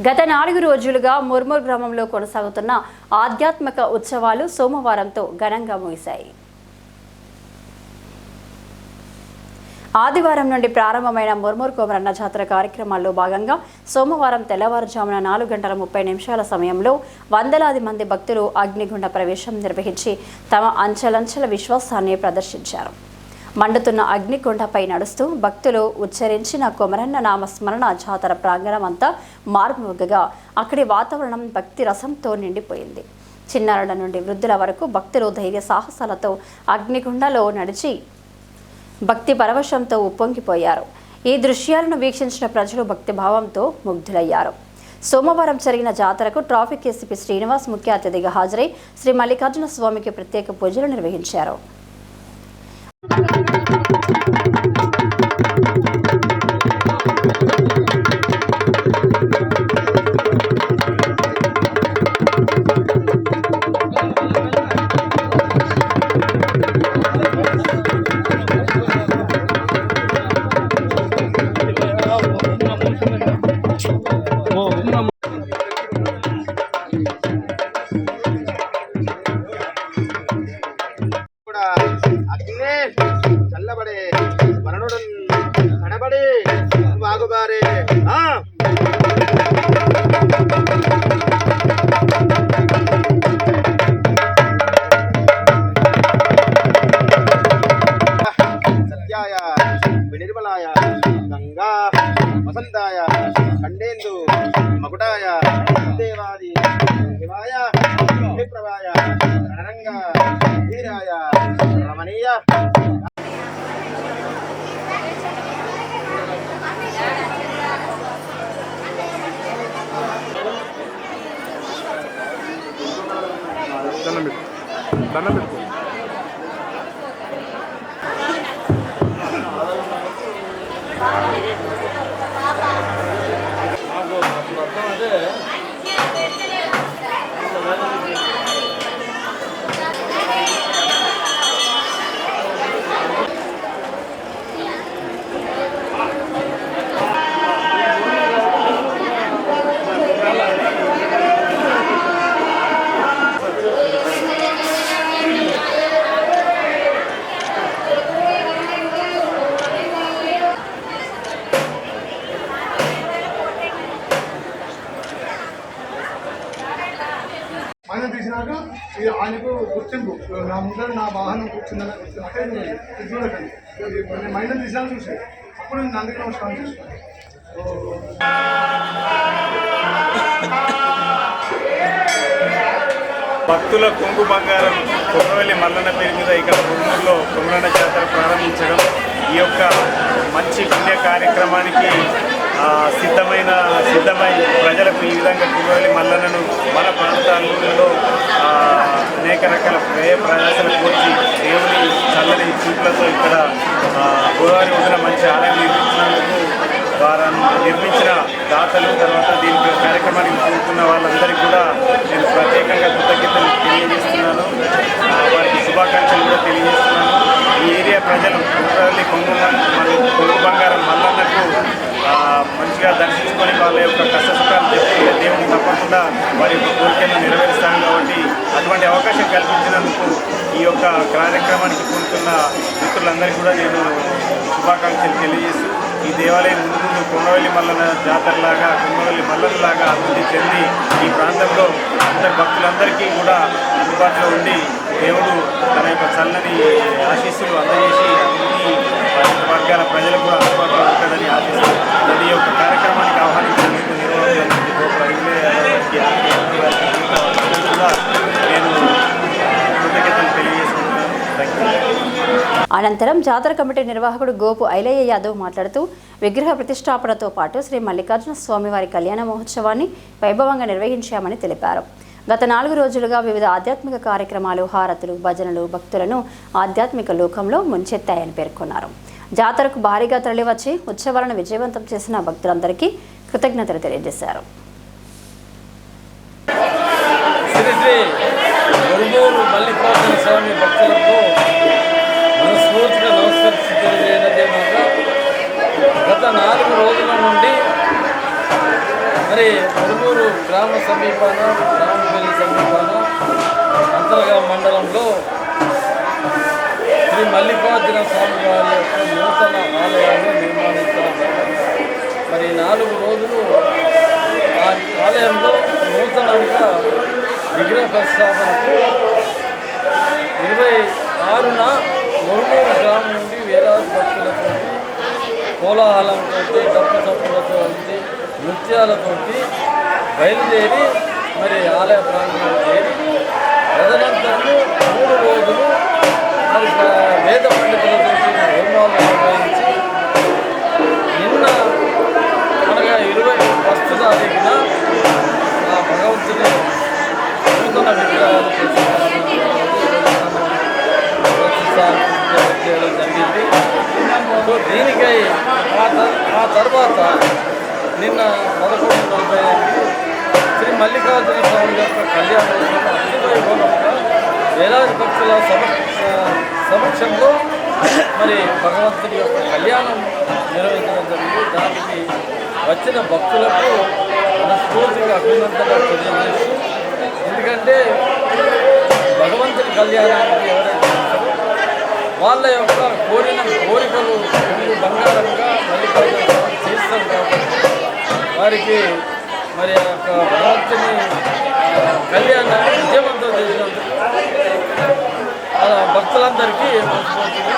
గత 4 రోజులుగా ముర్మూర్ గ్రామంలో కొనసాగుతున్న ఆధ్యాత్మిక ఉత్సవాలు సోమవారంతో ఘనంగా ముగిశాయి. ఆదివారం నుండి ప్రారంభమైన ముర్మూర్ కొమరన్న జాతర కార్యక్రమాల్లో భాగంగా సోమవారం తెల్లవారుజామున 4:30 సమయంలో వందలాది మంది భక్తులు అగ్నిగుండ ప్రవేశం నిర్వహించి తమ అంచెలంచెల విశ్వాసాన్ని ప్రదర్శించారు. మండుతున్న అగ్నికొండపై నడుస్తూ భక్తులు ఉచ్చరించిన కొమరన్న నామస్మరణ జాతర ప్రాంగణం అంతా మార్మోగగా అక్కడి వాతావరణం భక్తి రసంతో నిండిపోయింది. చిన్నారుల నుండి వృద్ధుల వరకు భక్తులు ధైర్య సాహసాలతో అగ్నిగుండలో నడిచి భక్తి పరవశంతో ఉప్పొంగిపోయారు. ఈ దృశ్యాలను వీక్షించిన ప్రజలు భక్తి భావంతో ముగ్ధులయ్యారు. సోమవారం జరిగిన జాతరకు ట్రాఫిక్ ఏసీపీ శ్రీనివాస్ ముఖ్య అతిథిగా హాజరై శ్రీ మల్లికార్జున స్వామికి ప్రత్యేక పూజలు నిర్వహించారు. చల్లబడే వరణుడు కనబడే వాగుబారే సత్యాయ వినిర్మలాయ గంగా వసంతాయ ఖండేందు మకుటాయ దేవాది శివాయ విప్రవాయ రణరంగ ధీరాయ రమణీయ దండం పెట్టుకో. ఆయన తీసినాక ఇది ఆయనకు గుర్తింపు నా ముందర నా వాహనం కూర్చుందని చూడకండి. నేను మైండ్ తీసినా చూసి అప్పుడు నేను అందుకే నమస్కారం చేస్తాను. భక్తుల కొంగు బంగారం కొమరవెల్లి మల్లన్న పేరు మీద ఇక్కడ ముర్మూర్లో కొమరన్న జాతర ప్రారంభించడం ఈ యొక్క మంచి పుణ్య కార్యక్రమానికి సిద్ధమై ప్రజలకు ఈ విధంగా కొమరవెల్లి మల్లన్నను మన ప్రాంతాలలో అనేక రకాల ప్రయాసాలు కోర్చి దేవుని చల్లని చూపులతో ఇక్కడ గోదావరి ఒడ్డున మంచి ఆలయం నిర్మించినందుకు వారిని నిర్మించిన దాతలు తర్వాత దీనికి కార్యక్రమానికి పూనుకున్న వాళ్ళందరికీ కూడా నేను ప్రత్యేకంగా కృతజ్ఞతలు తెలియజేస్తున్నాను. వారికి శుభాకాంక్షలు కూడా తెలియజేస్తున్నాను. ఈ ఏరియా ప్రజలు కొమరవెల్లి కొంగు బంగారం మల్లన్నకు మంచిగా దర్శించుకొని వాళ్ళ యొక్క కష్టసుఖాలు చెప్పుకునే దేవుని తప్పకుండా వారి యొక్క కోరికలను నెరవేరుస్తాను. కాబట్టి అటువంటి అవకాశం కల్పించినందుకు ఈ యొక్క కార్యక్రమానికి పూనుకున్న మిత్రులందరికీ కూడా నేను శుభాకాంక్షలు తెలియజేస్తూ ఈ దేవాలయం ముందు కొమరవెల్లి మల్లన్న జాతరలాగా కొమరవెల్లి మల్లన్నలాగా అభివృద్ధి చెంది ఈ ప్రాంతంలో అందరి భక్తులందరికీ కూడా అందుబాటులో ఉండి దేవుడు తన యొక్క చల్లని ఆశీస్సులు అందజేసి అన్ని వర్గాల ప్రజలకు కూడా అందుబాటులో ఉంటుందని ఆశిస్తూ ఈ యొక్క కార్యక్రమానికి ఆహ్వానించినందుకు నిర్వాహకులందరికీ నేను కృతజ్ఞతలు తెలియజేసుకుంటున్నాను. అనంతరం జాతర కమిటీ నిర్వాహకుడు గోపు ఐలయ్య యాదవ్ మాట్లాడుతూ విగ్రహ ప్రతిష్టాపనతో పాటు శ్రీ మల్లికార్జున స్వామివారి కళ్యాణ మహోత్సవాన్ని వైభవంగా నిర్వహించామని తెలిపారు. గత 4 రోజులుగా వివిధ ఆధ్యాత్మిక కార్యక్రమాలు, హారతులు, భజనలు భక్తులను ఆధ్యాత్మిక లోకంలో ముంచెత్తాయని పేర్కొన్నారు. జాతరకు భారీగా తరలివచ్చి ఉత్సవాలను విజయవంతం చేసిన భక్తులందరికీ కృతజ్ఞతలు తెలియజేశారు. మనస్ఫూర్తిగా నమస్కరించేదేమనగా గత 4 రోజుల నుండి మరి మురుమూరు గ్రామ సమీపాన రామపల్లి సమీపాన అంతర్గా మండలంలో శ్రీ మల్లికార్జున స్వామి వారి యొక్క నూతన ఆలయాన్ని నిర్మాణించడం. మరి 4 రోజులు ఆ ఆలయంలో నూతనంగా విగ్రహ ప్రతిష్టాపనకు 26న మురుమూరు గ్రామం నుండి వేలాది భక్తులతో కోలాహలంతో డప్పు చప్పులతో నృత్యాలతో బయలుదేరి మరి ఆలయ ప్రాంగణంలో చేరి తదనంతరము 3 రోజులు మరి వేద పండితులతో హోమాలు నిర్వహించి నిన్న అనగా 21వ తారీఖున ఆ భగవంతుని నూతన విగ్రహాలు చేయడం జరిగింది. సో దీనికై ఆ తర్వాత నిన్న 11:45 శ్రీ మల్లికార్జున స్వామి యొక్క కళ్యాణం వైభవంగా వేలాది భక్తుల సమక్షంలో మరి భగవంతుని యొక్క కళ్యాణం నిర్వహించడం జరిగింది. దానికి వచ్చిన భక్తులకు మనస్ఫూర్తిగా అభినందనలు తెలియజేస్తూ, ఎందుకంటే భగవంతుని కళ్యాణానికి ఎవరైతే ఉంటారో వాళ్ళ యొక్క కోరికలు బంగారంగా మల్లికార్జున స్వామి చేస్తారు కాబట్టి వారికి మరి ఆ యొక్క భగవంతుని కళ్యాణాన్ని విజయవంతం చేసినందుకు భక్తులందరికీ మనస్ఫూర్తిగా